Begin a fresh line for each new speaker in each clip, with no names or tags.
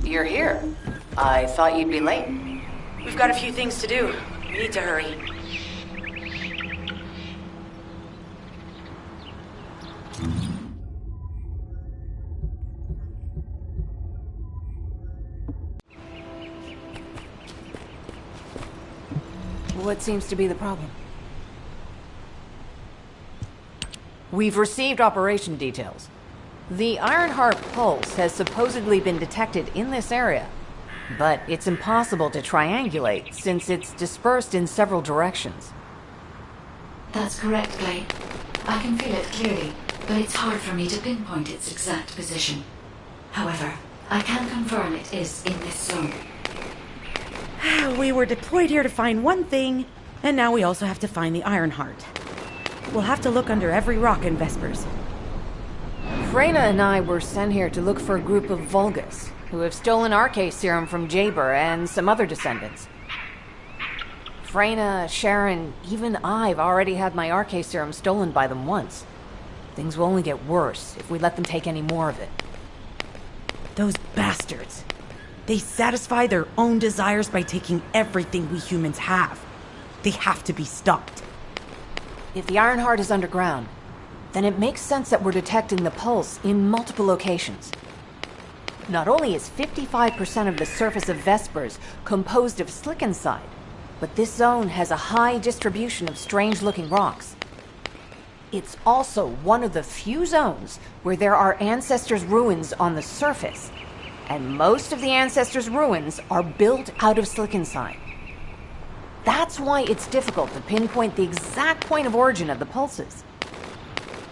You're here. I thought you'd be late. We've got a few things to do. We need to hurry.
What seems to be the problem? We've received operation details. The Ironheart pulse has supposedly been detected in this area, but it's impossible to triangulate since it's dispersed in several directions.
That's correct, Clay. I can feel it clearly, but it's hard for me to pinpoint its exact position. However, I can confirm it is in this zone.
We were deployed here to find one thing, and now we also have to find the Ironheart. We'll have to look under every rock in Vespers.
Freyna and I were sent here to look for a group of Vulgus, who have stolen RK serum from Jaber and some other descendants. Freyna, Sharon, even I've already had my RK serum stolen by them once. Things will only get worse if we let them take any more of it.
Those bastards. They satisfy their own desires by taking everything we humans have. They have to be stopped.
If the Ironheart is underground, then it makes sense that we're detecting the pulse in multiple locations. Not only is 55% of the surface of Vespers composed of slickenside, but this zone has a high distribution of strange-looking rocks. It's also one of the few zones where there are Ancestors' ruins on the surface, and most of the Ancestors' ruins are built out of slickenside. That's why it's difficult to pinpoint the exact point of origin of the pulses.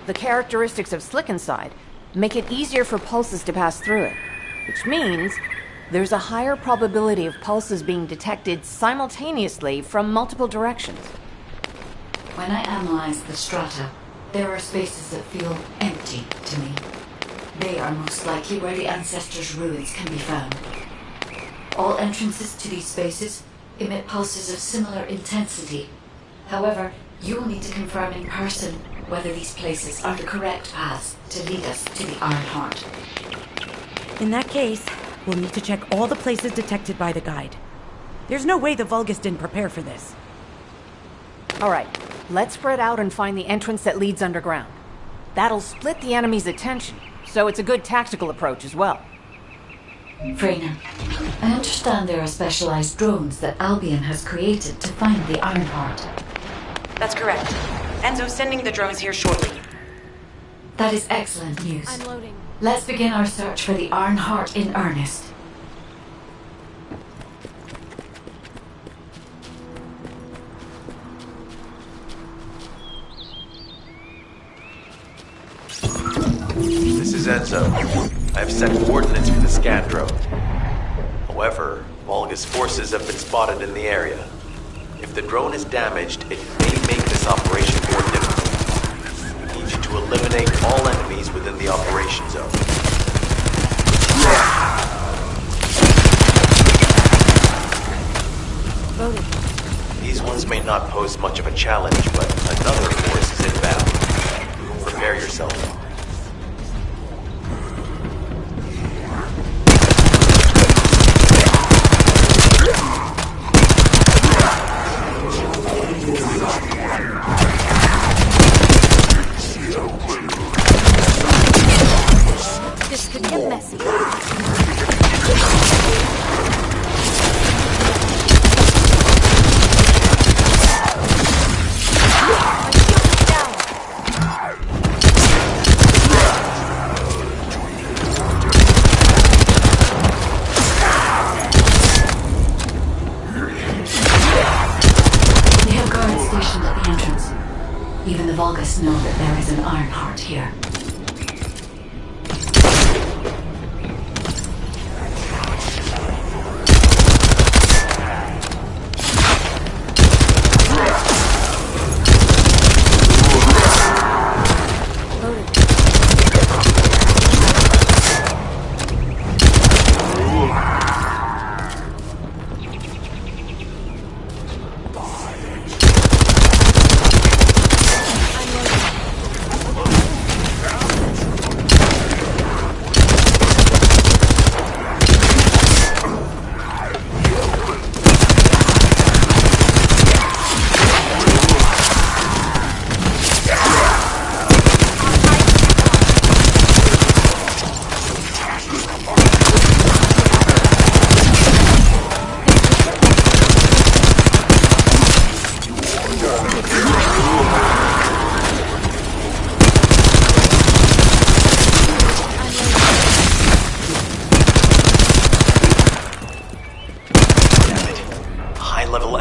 The characteristics of slickenside make it easier for pulses to pass through it, which means there's a higher probability of pulses being detected simultaneously from multiple directions.
When I analyze the strata, there are spaces that feel empty to me. They are most likely where the Ancestors' ruins can be found. All entrances to these spaces emit pulses of similar intensity. However, you will need to confirm in person whether these places are the correct paths to lead us to the Ironheart.
In that case, we'll need to check all the places detected by the guide. There's no way the Vulgus didn't prepare for this.
All right, let's spread out and find the entrance that leads underground. That'll split the enemy's attention, so it's a good tactical approach as well.
Freyna, I understand there are specialized drones that Albion has created to find the Ironheart.
That's correct. Enzo's sending the drones here shortly.
That is excellent news.
I'm loading.
Let's begin our search for the Ironheart in earnest.
This is Enzo. I have set coordinates for the scan drone. However, Vulgus forces have been spotted in the area. If the drone is damaged, it may make this operation more difficult. We need you to eliminate all enemies within the operation zone. These ones may not pose much of a challenge, but another force is inbound. Prepare yourself.
This could get messy.
Vulgus know that there is an Ironheart here?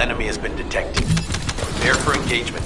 Enemy has been detected. Prepare for engagement.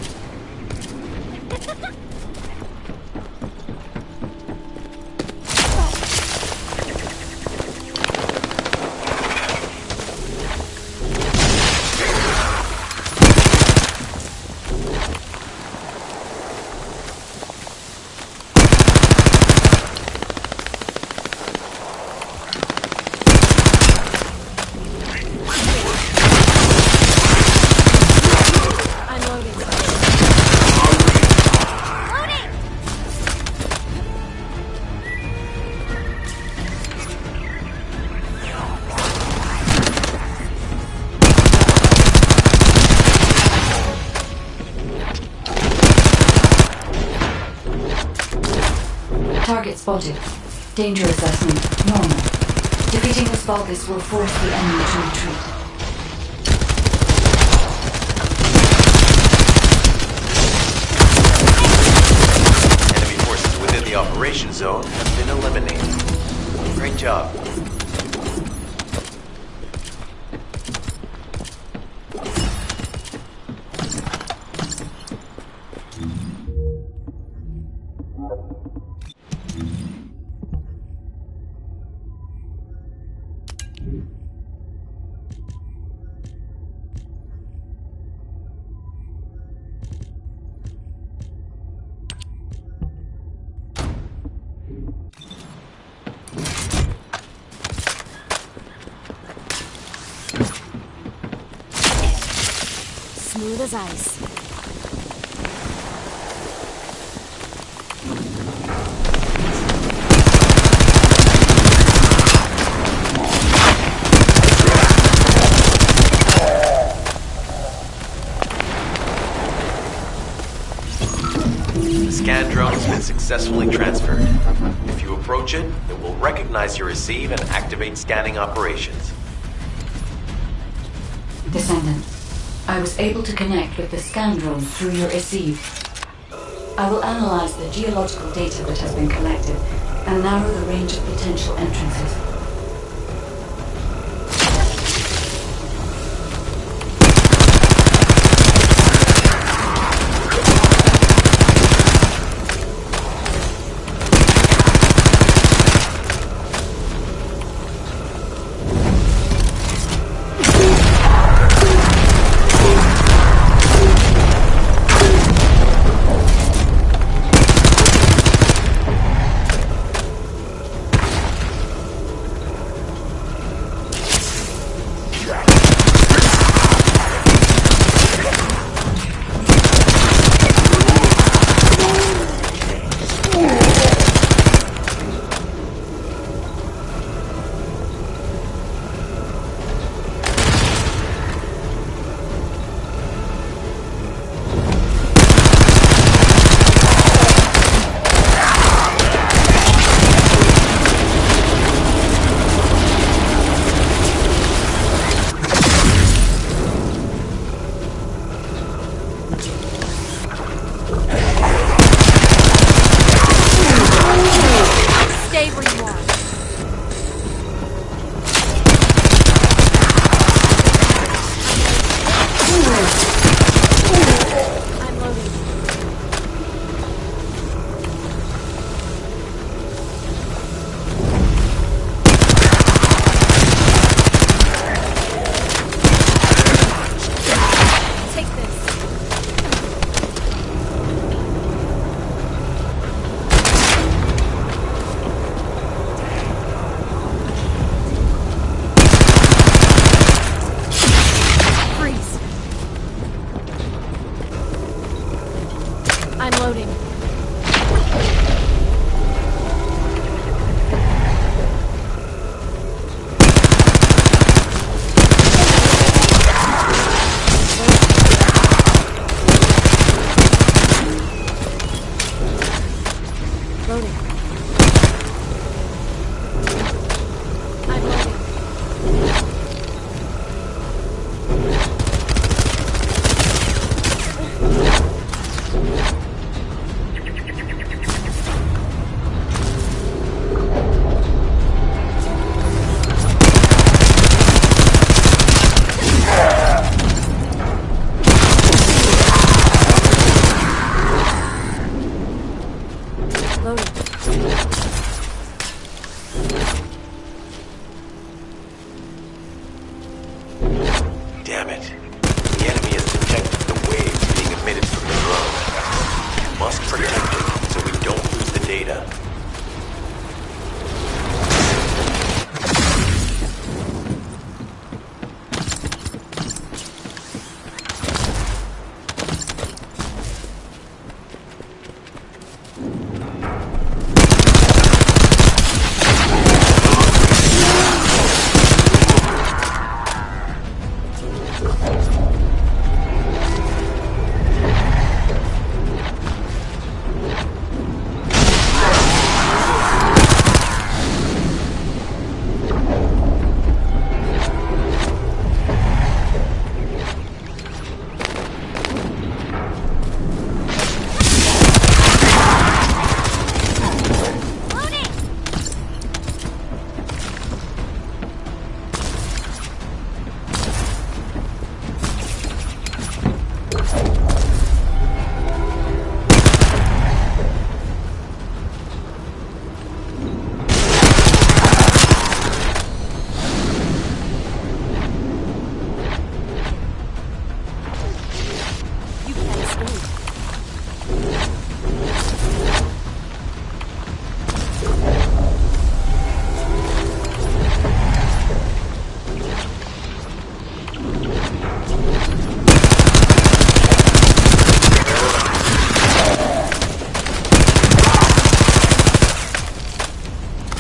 Target spotted. Danger assessment normal. Defeating this Vulgus will force the enemy to retreat.
Enemy forces within the operation zone have been eliminated. Great job.
Smooth as ice.
The scan drone has been successfully transferred. If you approach it, it will recognize your receive and activate scanning operations.
Descendant, I was able to connect with the scan drone through your receive. I will analyze the geological data that has been collected and narrow the range of potential entrances.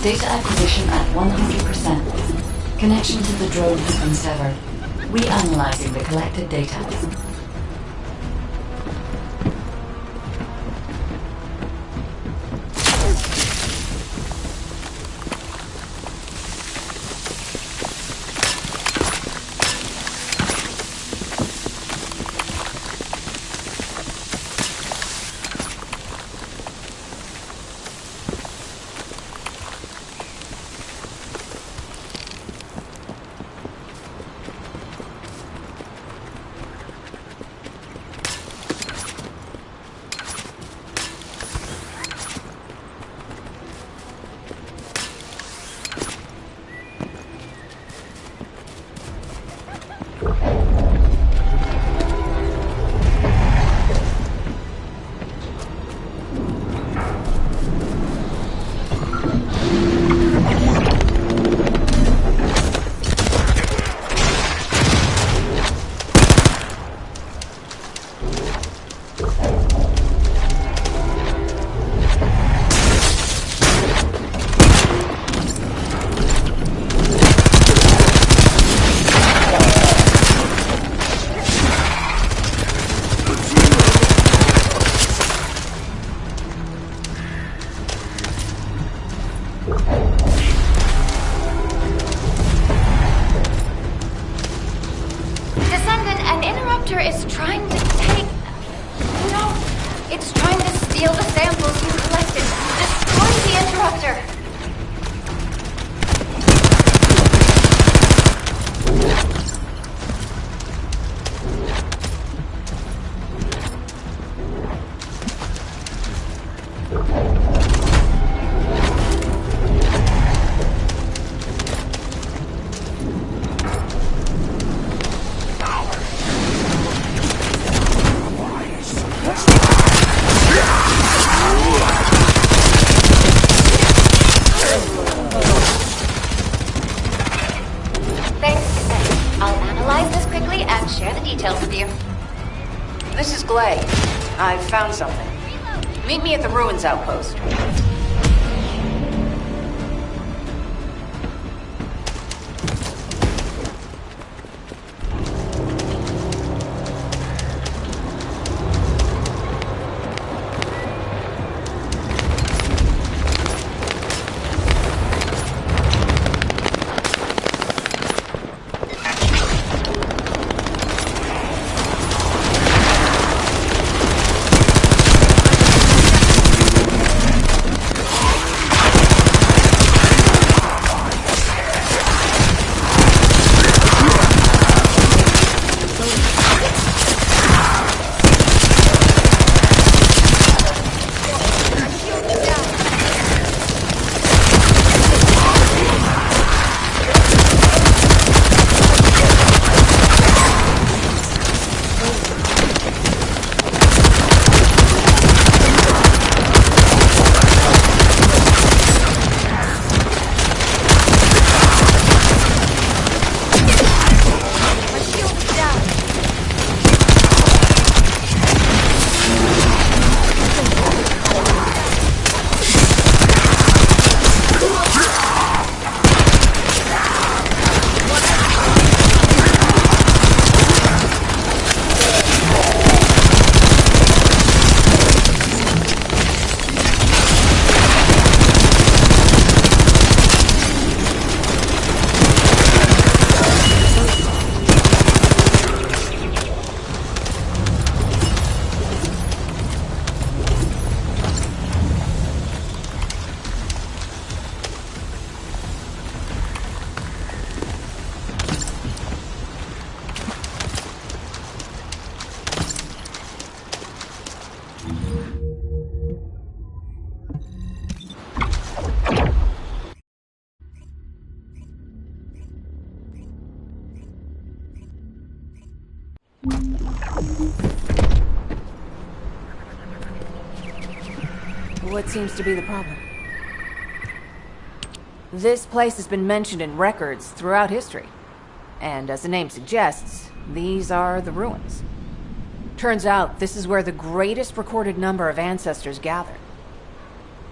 Data acquisition at 100%. Connection to the drone has been severed. Reanalyzing the collected data.
Descendant, an interrupter is trying to take... No, it's trying to steal the samples you collected. Destroy the interrupter.
This is Glay. I've found something. Meet me at the ruins outpost.
What seems to be the problem? This place has been mentioned in records throughout history. And as the name suggests, these are the ruins. Turns out this is where the greatest recorded number of ancestors gathered.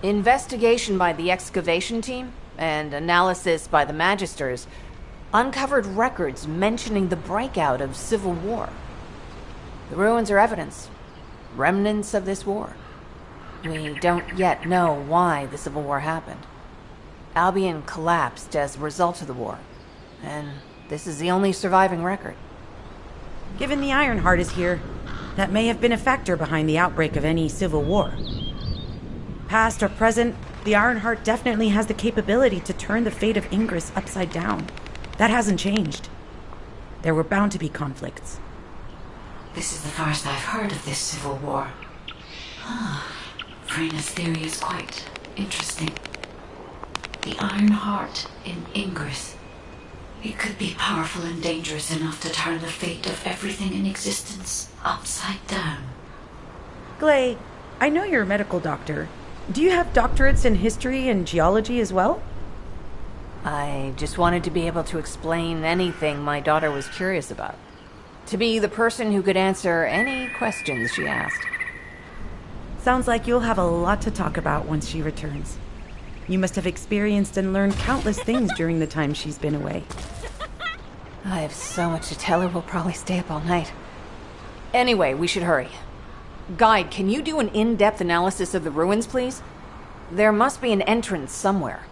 Investigation by the excavation team and analysis by the Magisters uncovered records mentioning the breakout of civil war. The ruins are evidence, remnants of this war. We don't yet know why the Civil War happened. Albion collapsed as a result of the war, and this is the only surviving record.
Given the Ironheart is here, that may have been a factor behind the outbreak of any civil war. Past or present, the Ironheart definitely has the capability to turn the fate of Ingress upside down. That hasn't changed. There were bound to be conflicts.
This is the first I've heard of this civil war. Frena's theory is quite interesting. The Ironheart in Ingress. It could be powerful and dangerous enough to turn the fate of everything in existence upside down.
Glay, I know you're a medical doctor. Do you have doctorates in history and geology as well?
I just wanted to be able to explain anything my daughter was curious about. To be the person who could answer any questions she asked.
Sounds like you'll have a lot to talk about once she returns. You must have experienced and learned countless things during the time she's been away.
I have so much to tell her, we'll probably stay up all night. Anyway, we should hurry. Guide, can you do an in-depth analysis of the ruins, please? There must be an entrance somewhere.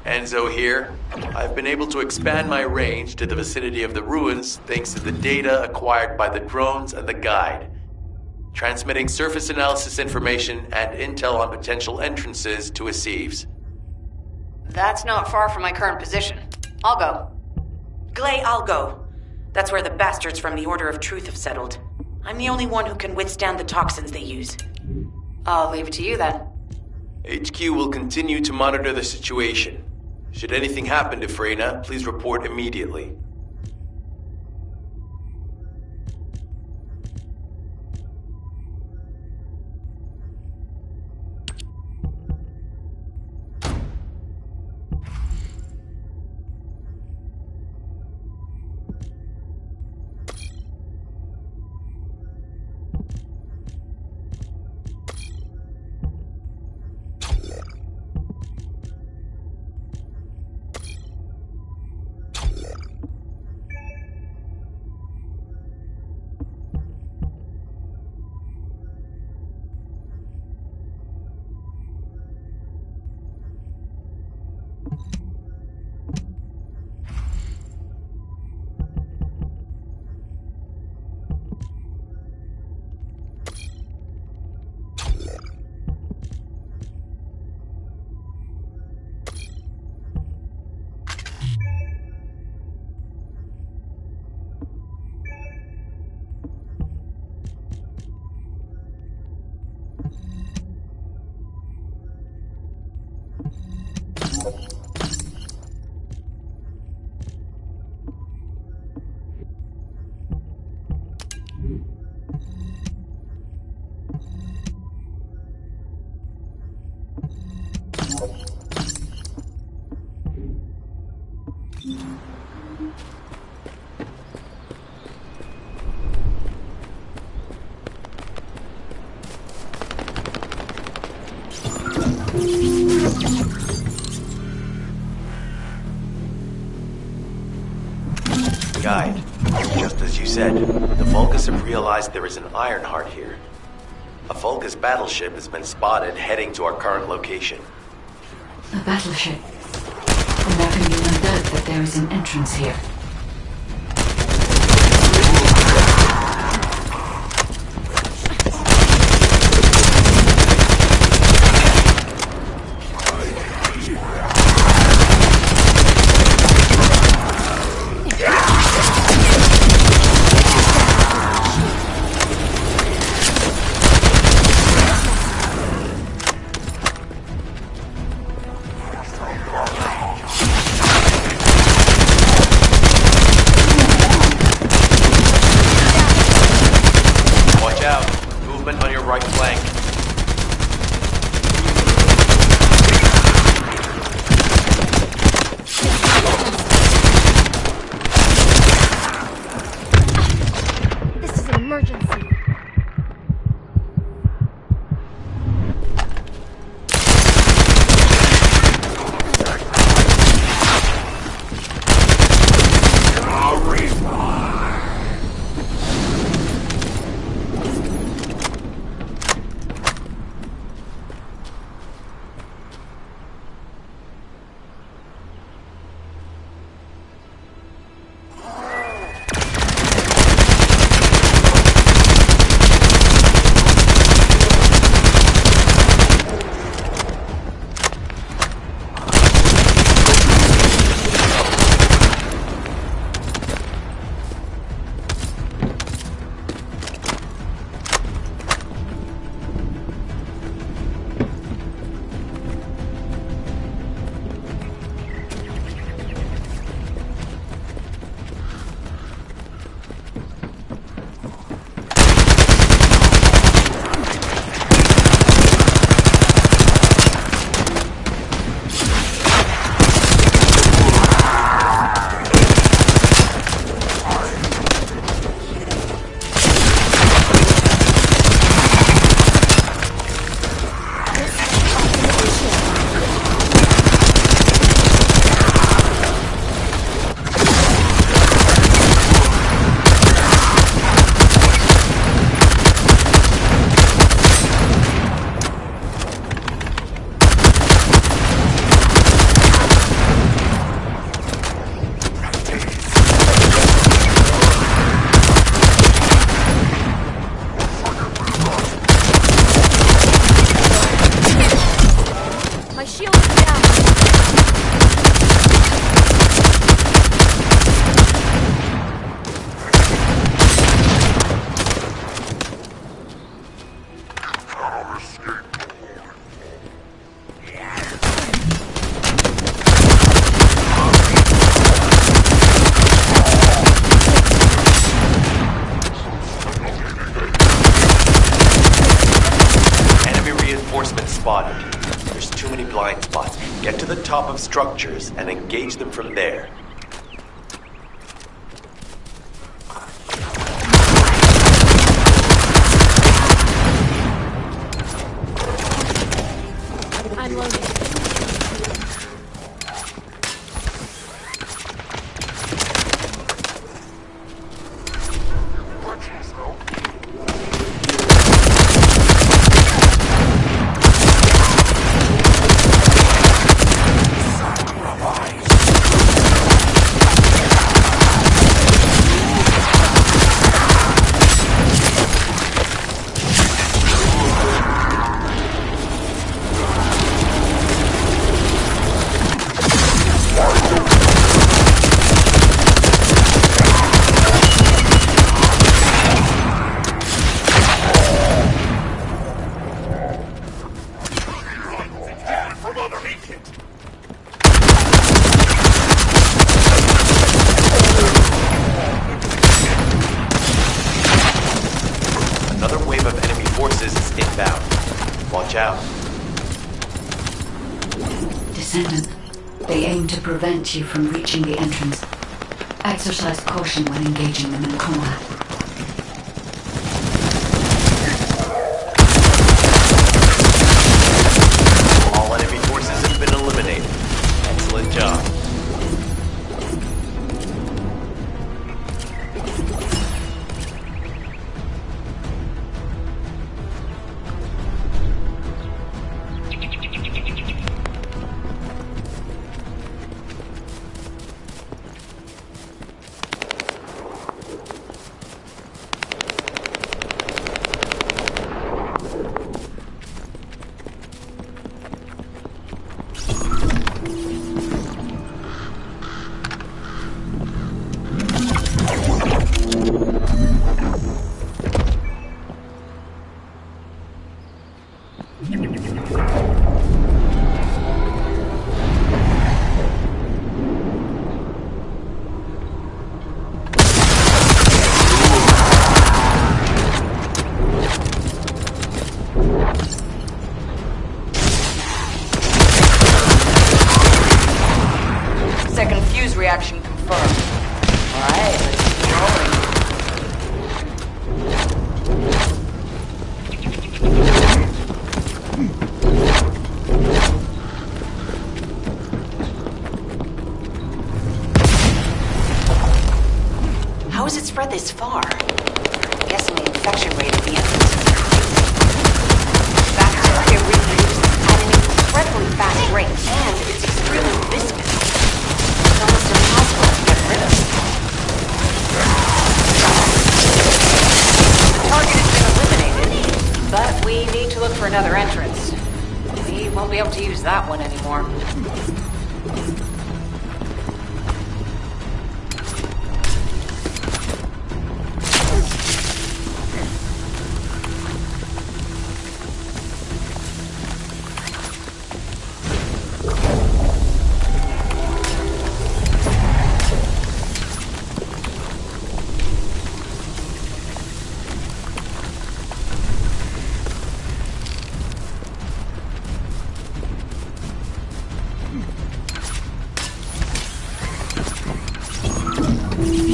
Enzo here. I've been able to expand my range to the vicinity of the ruins thanks to the data acquired by the drones and the guide. Transmitting surface analysis information and intel on potential entrances to Aceves.
That's not far from my current position. I'll go.
Glay, I'll go. That's where the bastards from the Order of Truth have settled. I'm the only one who can withstand the toxins they use.
I'll leave it to you then.
HQ will continue to monitor the situation. Should anything happen to Freyna, please report immediately. Guide, just as you said, the Vulgus have realized there is an Ironheart here. A Vulgus battleship has been spotted heading to our current location.
A battleship. And there can be no doubt that there is an entrance here.
top of structures and engage them from there.
I'm loading.
Another wave of enemy forces is inbound. Watch out.
Descendant, they aim to prevent you from reaching the entrance. Exercise caution when engaging them in combat.
All enemy forces have been eliminated. Excellent job.
Second fuse reaction confirmed. Alright, let's keep rolling. How has it spread this far? I'm guessing the infection rate at the entrance is crazy. Bacteria reproduces at an incredibly fast rate, and it's extremely viscous. It's almost impossible to get rid of. The target has been eliminated, but we need to look for another entrance. We won't be able to use that one anymore.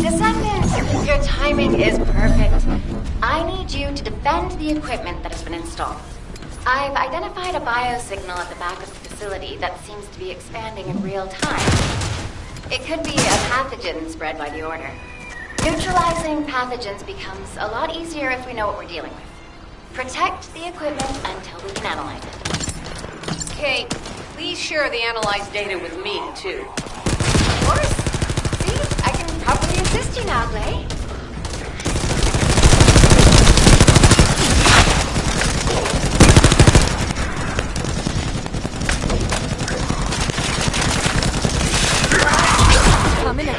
Descendant, your timing is perfect. I need you to defend the equipment that has been installed. I've identified a biosignal at the back of the facility that seems to be expanding in real time. It could be a pathogen spread by the Order. Neutralizing pathogens becomes a lot easier if we know what we're dealing with. Protect the equipment until we can analyze it.
Kate, please share the analyzed data with me, too.
Of course. See, I can probably assist you now, Glay.
Coming in.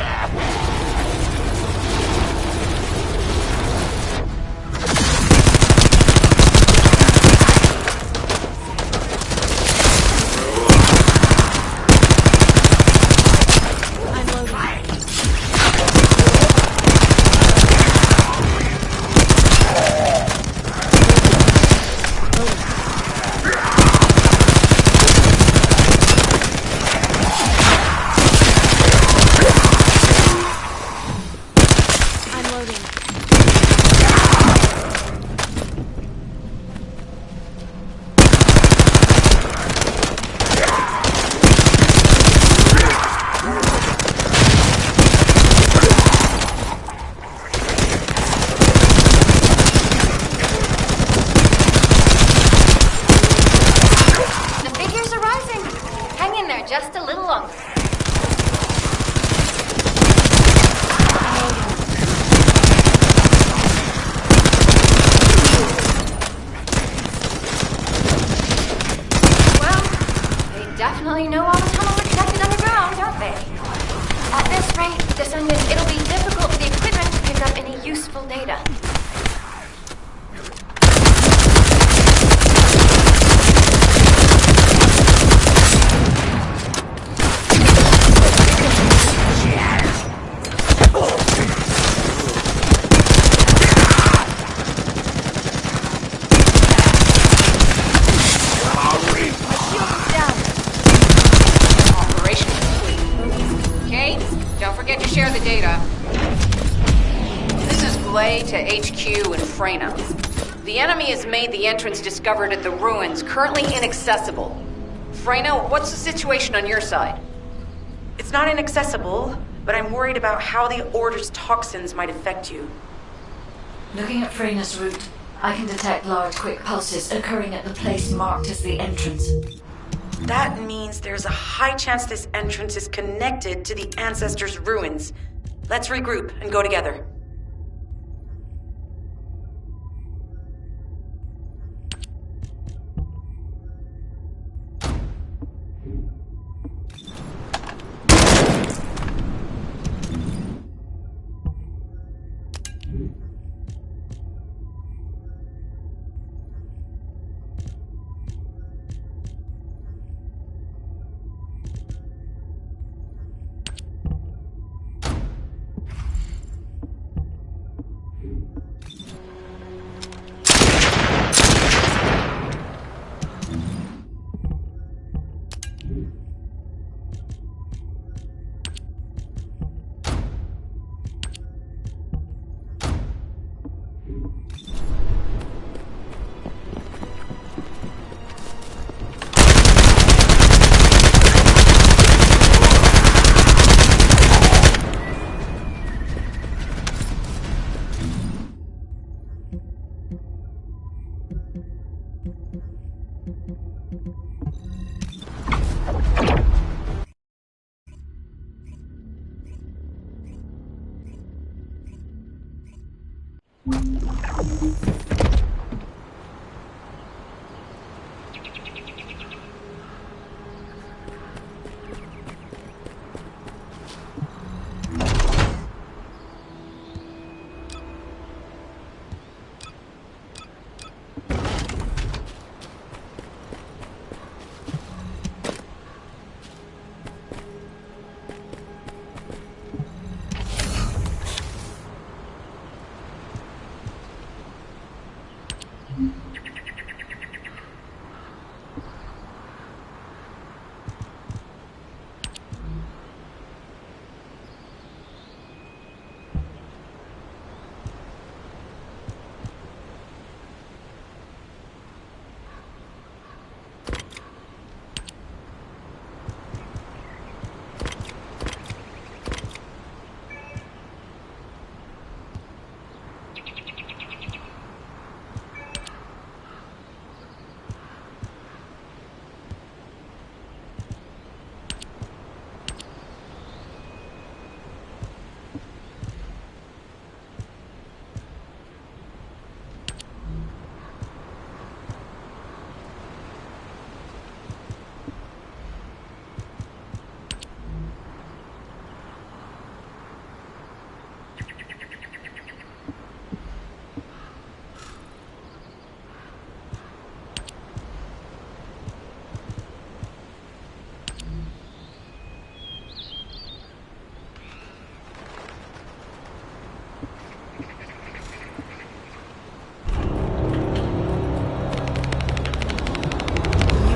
Descendant, it'll be difficult for the equipment to pick up any useful data.
Operation complete. Kate, don't forget to share the data. This is Glay to HQ in Freyna. The enemy has made the entrance discovered at the ruins currently inaccessible. Freyna, what's the situation on your side?
It's not inaccessible, but I'm worried about how the Order's toxins might affect you.
Looking at Freyna's route, I can detect large quick pulses occurring at the place marked as the entrance.
That means there's a high chance this entrance is connected to the Ancestors' ruins. Let's regroup and go together.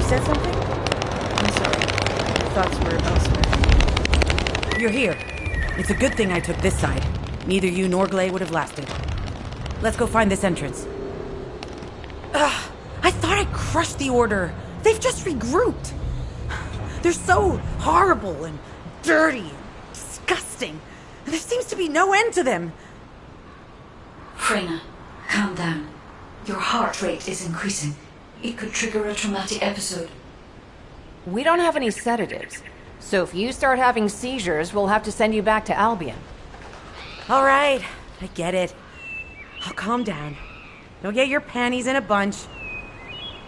said something? I'm sorry. My thoughts were elsewhere. You're here. It's a good thing I took this side. Neither you nor Glay would have lasted. Let's go find this entrance. Ugh, I thought I crushed the Order. They've just regrouped. They're so horrible and dirty and disgusting. There seems to be no end to them.
Freyna, calm down. Your heart rate is increasing. It could trigger a traumatic episode.
We don't have any sedatives, so if you start having seizures, we'll have to send you back to Albion.
All right, I get it. I'll calm down. Don't get your panties in a bunch.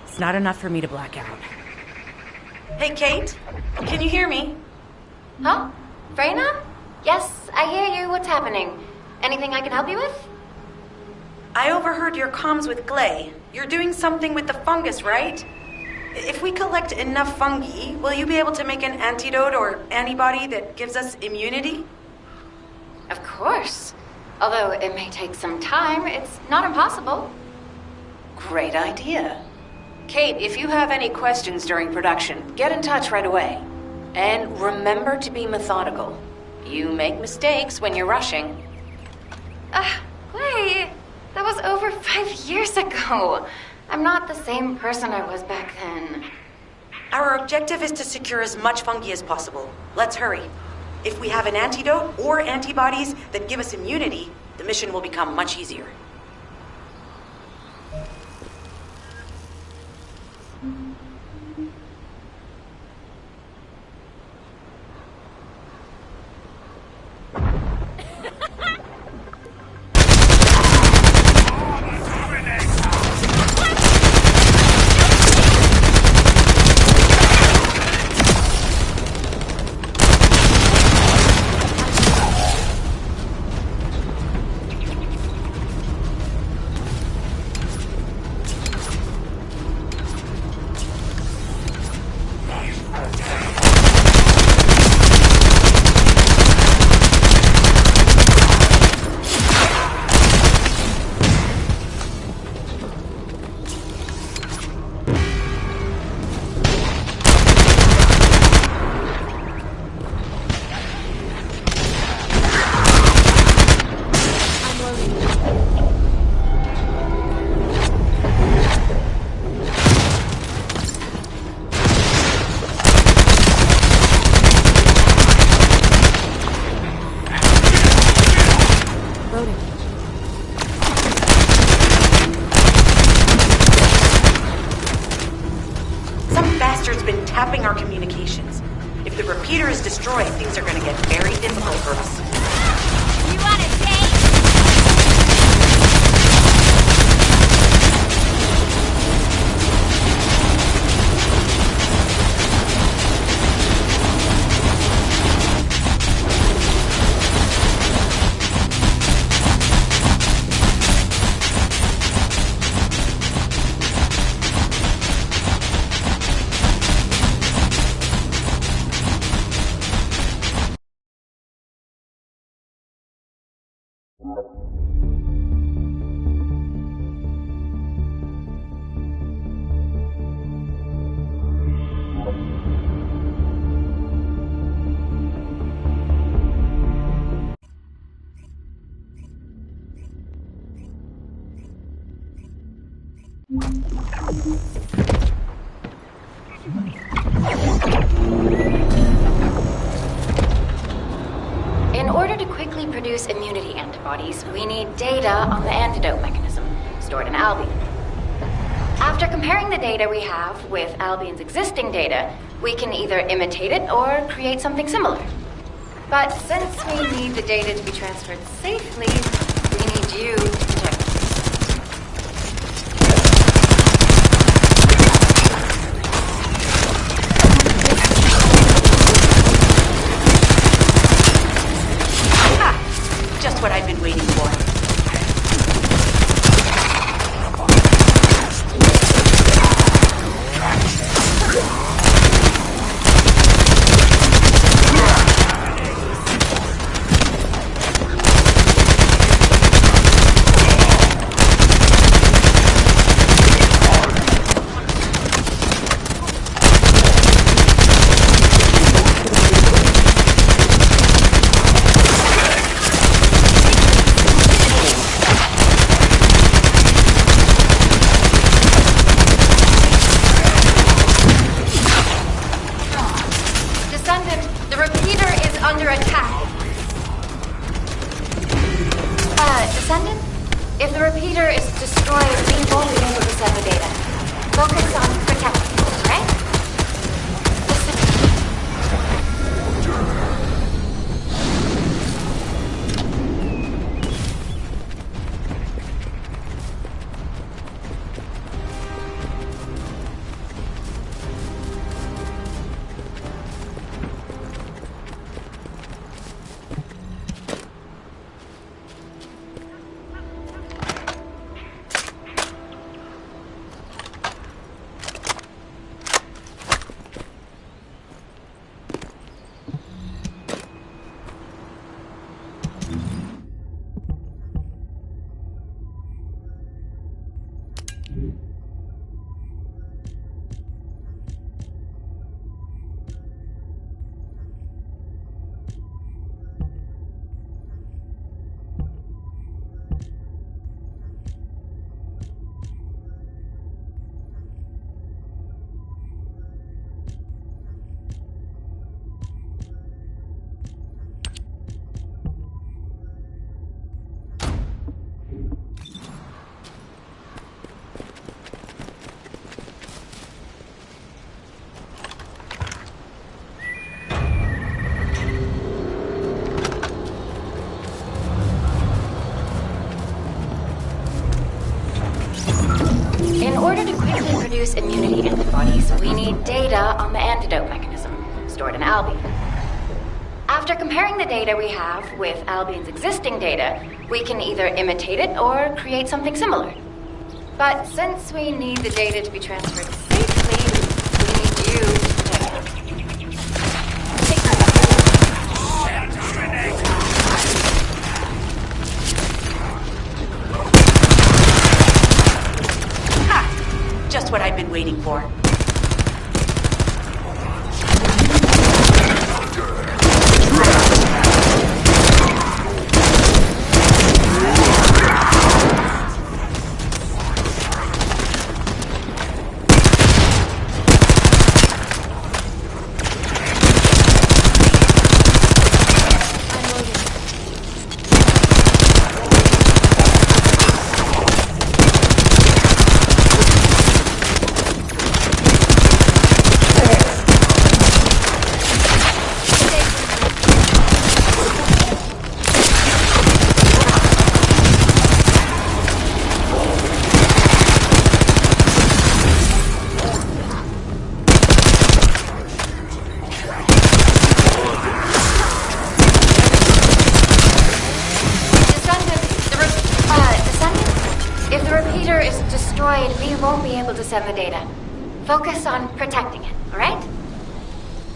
It's not enough for me to black out.
Hey, Kate? Can you hear me?
Huh? Freyna? Yes, I hear you. What's happening? Anything I can help you with?
I overheard your comms with Glay. You're doing something with the fungus, right? If we collect enough fungi, will you be able to make an antidote or antibody that gives us immunity?
Of course. Although it may take some time, it's not impossible.
Great idea. Kate, if you have any questions during production, get in touch right away. And remember to be methodical. You make mistakes when you're rushing.
Clay, that was over 5 years ago. I'm not the same person I was back then.
Our objective is to secure as much fungi as possible. Let's hurry. If we have an antidote or antibodies that give us immunity, the mission will become much easier. Tapping our communications. If the repeater is destroyed, things are going to get very difficult for us.
You want to date? In order to quickly produce immunity antibodies, we need data on the antidote mechanism, stored in Albion. After comparing the data we have with Albion's existing data, we can either imitate it or create something similar. But since we need the data to be transferred safely, we need you to protect us.
Just what I've been waiting for.
Descendant, the repeater is under attack. Descendant? If the repeater is destroyed, we won't be able to send the data. Focus on protecting it, right? produce immunity antibodies, we need data on the antidote mechanism stored in Albion. After comparing the data we have with Albion's existing data, we can either imitate it or create something similar. But since we need the data to be transferred safely, we need you to protect it.
Ha! Just what I've been waiting for.
Send the data. Focus on protecting it, alright?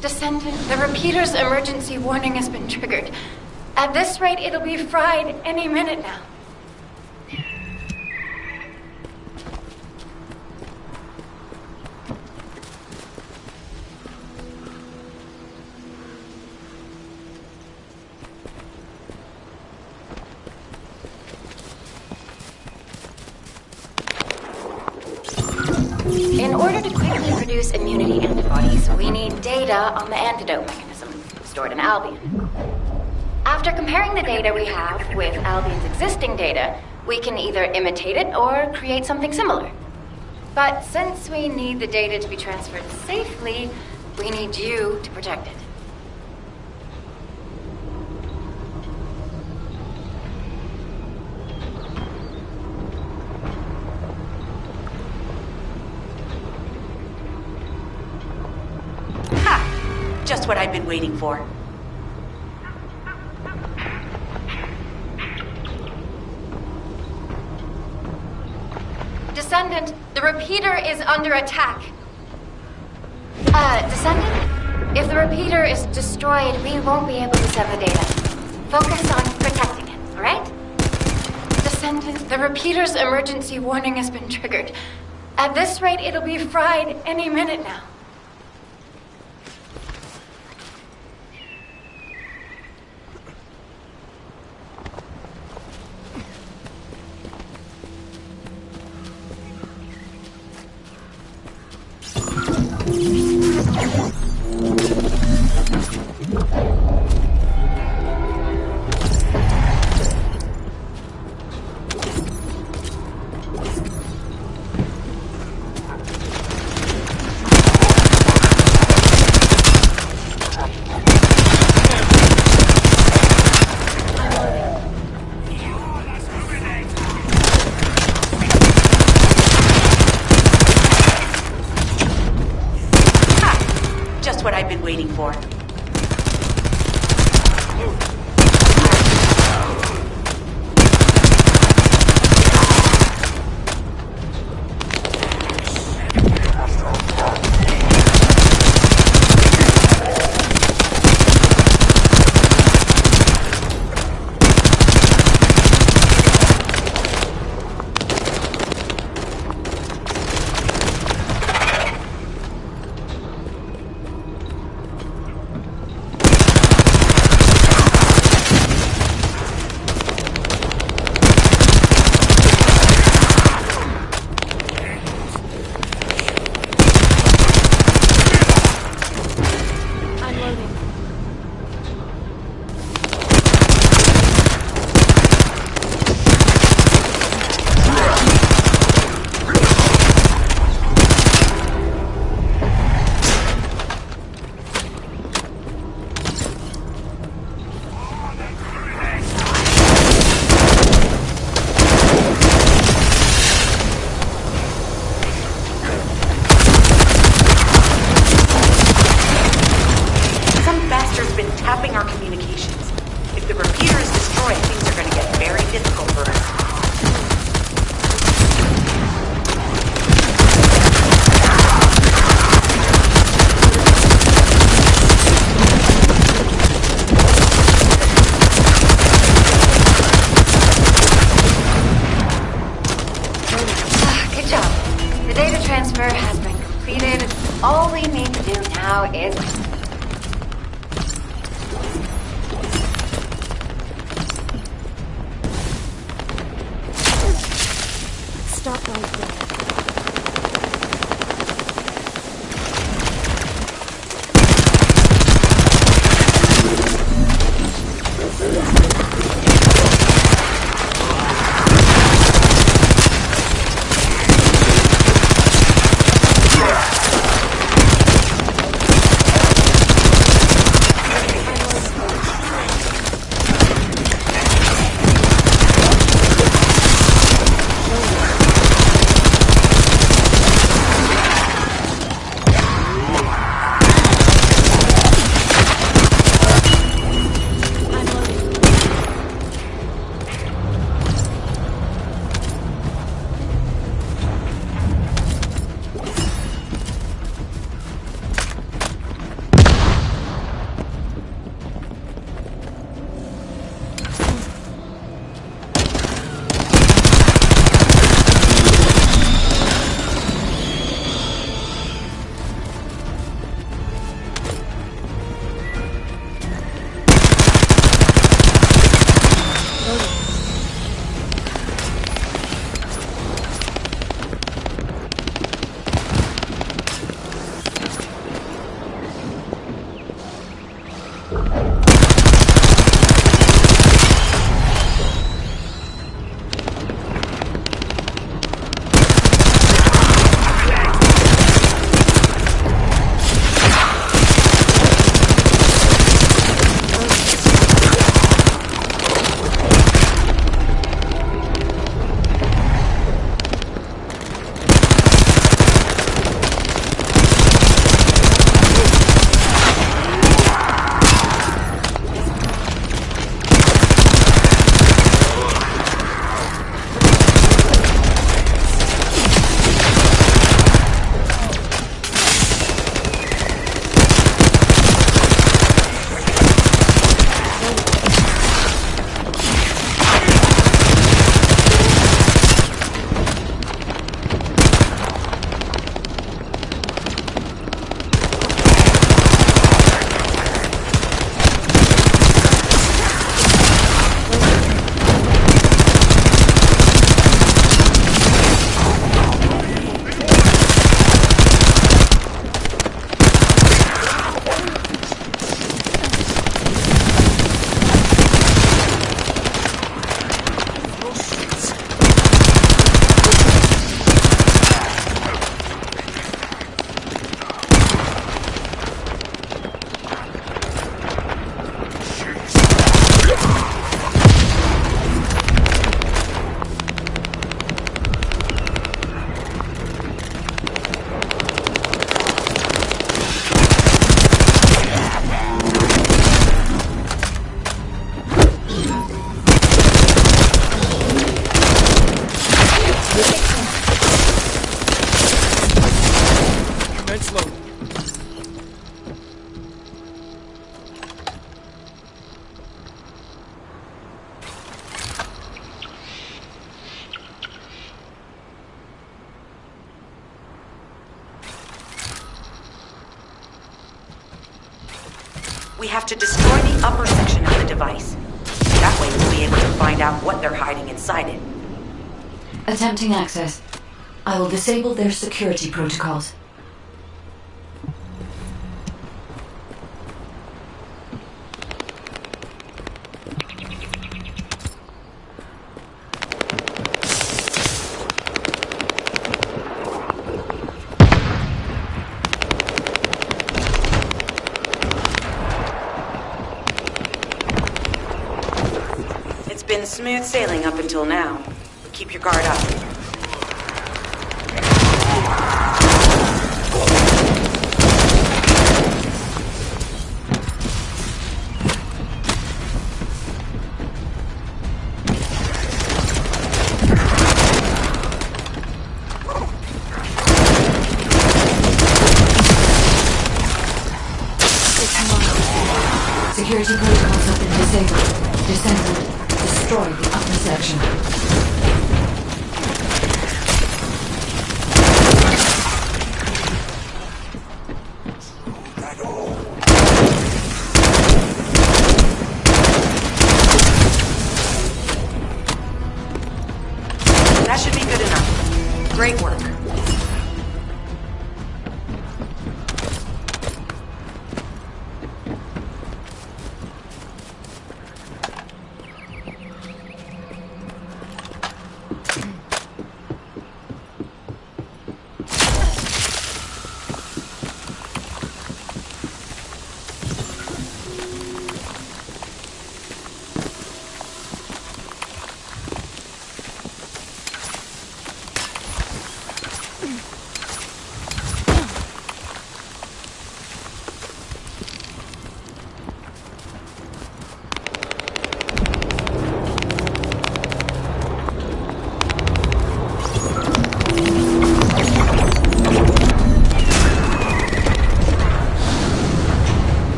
Descendant, the repeater's emergency warning has been triggered. At this rate, it'll be fried any minute now. In order to quickly produce immunity antibodies, we need data on the antidote mechanism stored in Albion. After comparing the data we have with Albion's existing data, we can either imitate it or create something similar. But since we need the data to be transferred safely, we need you to protect it.
Just what I've been waiting for.
Descendant, the repeater is under attack. Descendant? If the repeater is destroyed, we won't be able to send the data. Focus on protecting it, alright? Descendant, the repeater's emergency warning has been triggered. At this rate, it'll be fried any minute now.
What I've been waiting for.
transfer has been completed. All we need to do now is...
Stop right there.
We have to destroy the upper section of the device. That way we'll be able to find out what they're hiding inside it.
Attempting access. I will disable their security protocols.
It's been smooth sailing up until now. Keep your guard up.
Security protocols have been disabled. Descendant, destroy the upper section.
That should be good enough. Great work.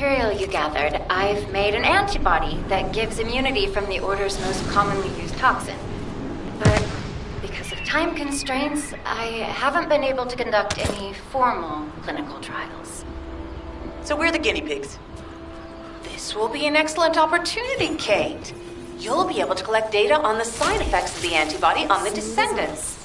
material you gathered, I've made an antibody that gives immunity from the Order's most commonly used toxin. But because of time constraints, I haven't been able to conduct any formal clinical trials.
So we're the guinea pigs.
This will be an excellent opportunity, Kate. You'll be able to collect data on the side effects of the antibody on the Descendants.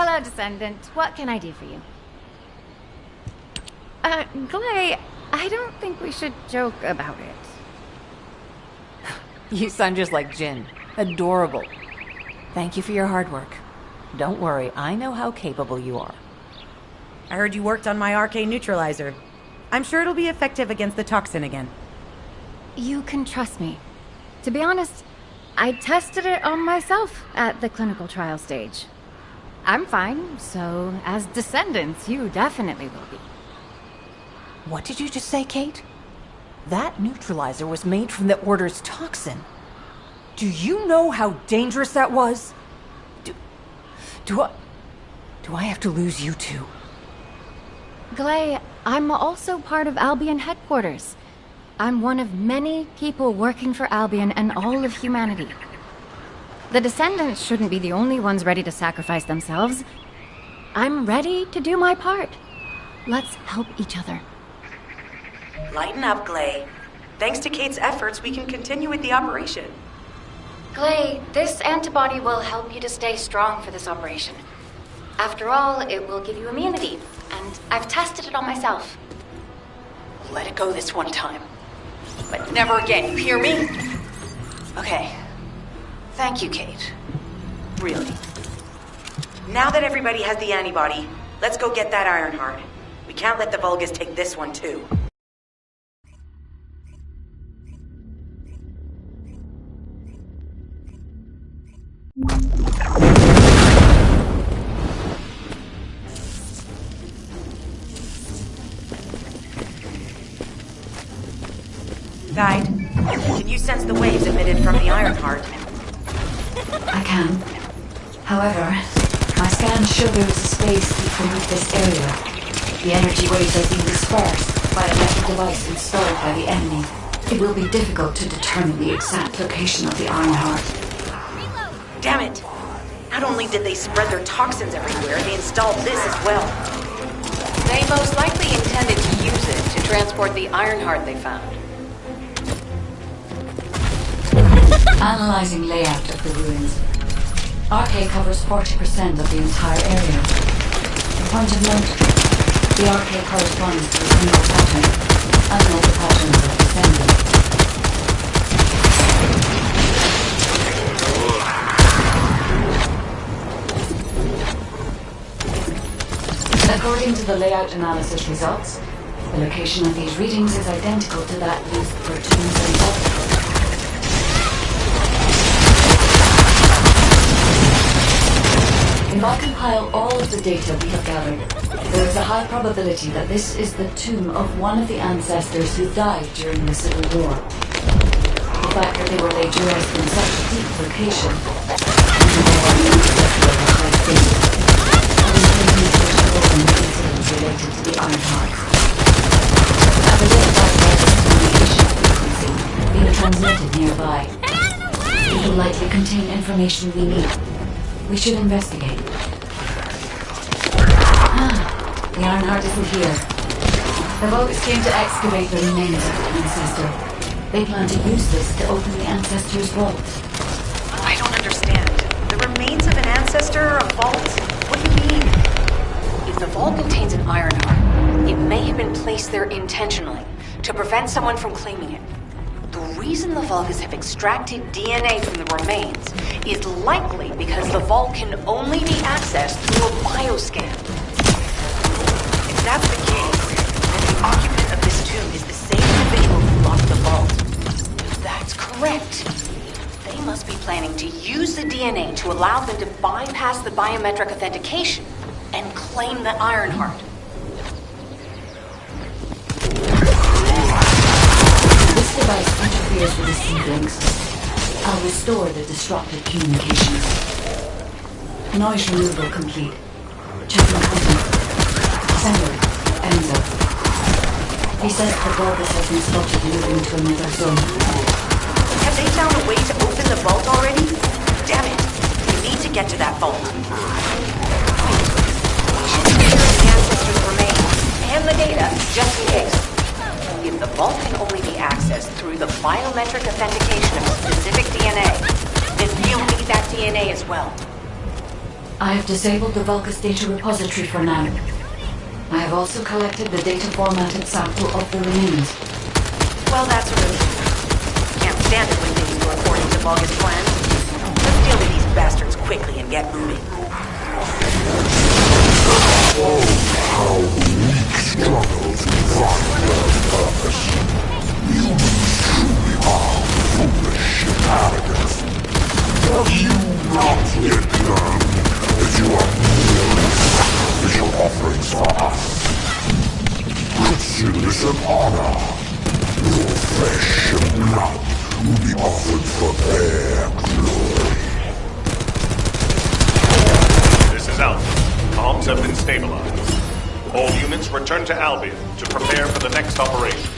Hello, Descendant. What can I do for you? Clay, I don't think we should joke about it.
You sound just like Jin. Adorable. Thank you for your hard work. Don't worry, I know how capable you are.
I heard you worked on my arcane neutralizer. I'm sure it'll be effective against the toxin again.
You can trust me. To be honest, I tested it on myself at the clinical trial stage. I'm fine, so as Descendants, you definitely will be.
What did you just say, Kate? That neutralizer was made from the Order's toxin. Do you know how dangerous that was? Do I have to lose you too?
Glay, I'm also part of Albion headquarters. I'm one of many people working for Albion and all of humanity. The Descendants shouldn't be the only ones ready to sacrifice themselves. I'm ready to do my part. Let's help each other.
Lighten up, Glay. Thanks to Kate's efforts, we can continue with the operation.
Glay, this antibody will help you to stay strong for this operation. After all, it will give you immunity, and I've tested it on myself.
Let it go this one time. But never again, you hear me? Okay. Thank you, Kate. Really.
Now that everybody has the antibody, let's go get that Ironheart. We can't let the Vulgus take this one, too. Guide, can you sense the waves emitted from the Ironheart?
I can. However, my scans show there is a space deep beneath this area. The energy waves are being dispersed by a metal device installed by the enemy. It will be difficult to determine the exact location of the Ironheart.
Damn it! Not only did they spread their toxins everywhere, they installed this as well.
They most likely intended to use it to transport the Ironheart they found.
Analyzing layout of the ruins. RK covers 40% of the entire area. A point of note, the RK corresponds to a single pattern, unlike the patterns of Descendant. According to the layout analysis results, the location of these readings is identical to that used for tombs and vaults. If I compile all of the data we have gathered, there is a high probability that this is the tomb of one of the ancestors who died during the Civil War. The fact that they were laid to rest in such a deep location, even though our ancestors were high fate, incidents related to the Ironheart. As a result by this communication frequency being transmitted nearby, it will likely contain information we need. We should investigate. The Ironheart isn't here. The Vulgus came to excavate the remains of the ancestor. They plan to use this to open the ancestor's vault.
I don't understand. The remains of an ancestor or a vault? What do you mean?
If the vault contains an Ironheart, it may have been placed there intentionally to prevent someone from claiming it. The reason the Vulgus have extracted DNA from the remains is likely because the vault can only be accessed through a bioscan.
If that's the case, then the occupant of this tomb is the same individual who locked the vault.
That's correct. They must be planning to use the DNA to allow them to bypass the biometric authentication and claim the Ironheart.
This device interferes with the C-links. I'll restore the disrupted communications. Noise removal complete. Checking content. Sender, Enzo. He says the Vulgus has been spotted moving to another zone.
Have they found a way to open the vault already? Damn it! We need to get to that vault.
We should secure the ancestors' remains and the data just in case. If the vault can only be accessed through the biometric authentication of specific DNA, then we'll need that DNA as well.
I have disabled the Vulgus data repository for now. I have also collected the data formatted sample of the remains.
Well, that's a relief. Can't stand it when things go according to Vulgus plans. Let's deal with these bastards quickly and get moving.
How weak struggles find their purpose. You truly Flesh and blood will be offered for their glory.
This is Alpha. Comms have been stabilized. All units return to Albion to prepare for the next operation.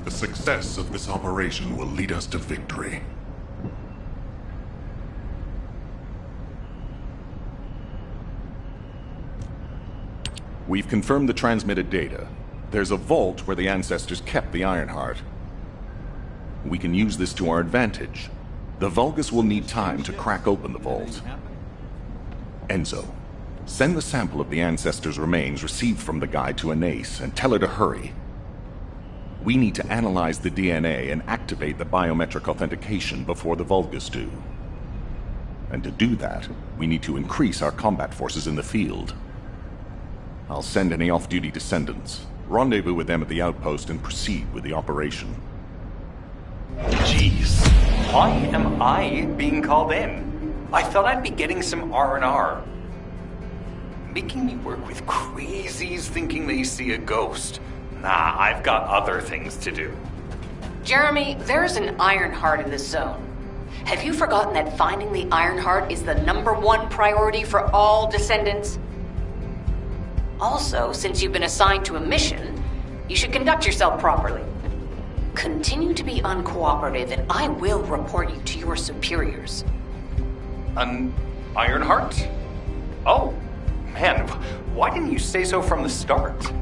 The success of this operation will lead us to victory.
We've confirmed the transmitted data. There's a vault where the ancestors kept the Ironheart. We can use this to our advantage. The Vulgus will need time to crack open the vault. Enzo, send the sample of the ancestors' remains received from the guide to Anais and tell her to hurry. We need to analyze the DNA and activate the biometric authentication before the Vulgus do. And to do that, we need to increase our combat forces in the field. I'll send any off-duty descendants, rendezvous with them at the outpost, and proceed with the operation.
Jeez, why am I being called in? I thought I'd be getting some R&R. Making me work with crazies thinking they see a ghost. Nah, I've got other things to do.
Jeremy, there's an Ironheart in this zone. Have you forgotten that finding the Ironheart is the #1 priority for all Descendants? Also, since you've been assigned to a mission, you should conduct yourself properly. Continue to be uncooperative and I will report you to your superiors.
An Ironheart? Oh, man, why didn't you say so from the start?